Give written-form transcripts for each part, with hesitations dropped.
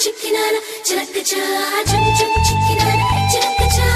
ಚಿಕ್ಕಿನಾನ ಚಿರಕ ಚಾ ಚುಮ್ ಚುಮ್ ಚಿಕ್ಕಿನಾನ ಚಿರಕ ಚಾ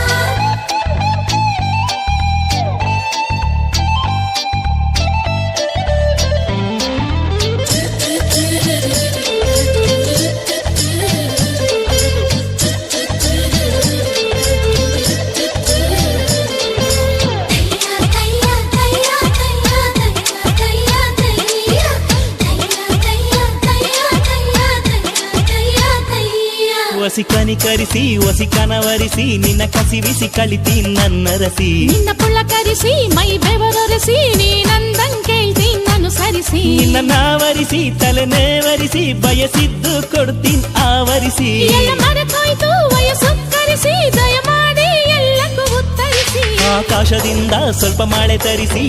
ವಸಿ ಕನಿಕರಿಸಿ ವಸಿ ಕನವರಿಸಿ ನಿನ್ನ ಕಸಿವಿಸಿ ಕಳಿತಿ ನನ್ನ ರಸಿ ನಿನ್ನ ಪುಳ್ಳಕರಿಸಿ ಮೈ ಬೆವರರಿಸಿ ನೀ ನಂದಂ ಕೇಳ್ತಿ ನಾನು ಸರಿಸಿ ನಿನ್ನ ನಾವರಿಸಿ ತಲೆನೇವರಿಸಿ ಬಯಸಿದ್ದು ಕೊಡ್ತೀನಿ ಆವರಿಸಿ ಎಲ್ಲ ಮರೆತೋಯ್ತು ವಯಸ್ಸುತ್ತರಿಸಿ ದಯಮಾಡಿ ಎಲ್ಲಕ್ಕೂ ಉತ್ತರಿಸಿ ಆಕಾಶದಿಂದ ಸ್ವಲ್ಪ ಮಳೆ ತರಿಸಿ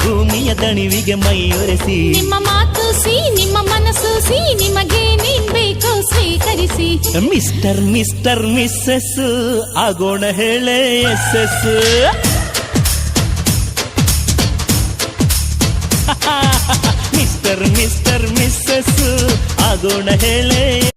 ಭೂಮಿಯ ದಣಿವಿಗೆ ಮೈಯೊರೆಸಿ ನಿಮ್ಮ ಮಾತು ಸಿ ನಿಮ್ಮ ಮನಸ್ಸು ಸಿ ನಿಮಗೆ ನೀನ್ ಬೇಕು ಸ್ವೀಕರಿಸಿ ಮಿಸ್ಟರ್ ಮಿಸ್ಟರ್ ಮಿಸ್ಸೆಸ್ ಆಗೋಣ ಹೇಳೆ yes yes mister mister missus ಆಗೋಣ ಹೇಳೆ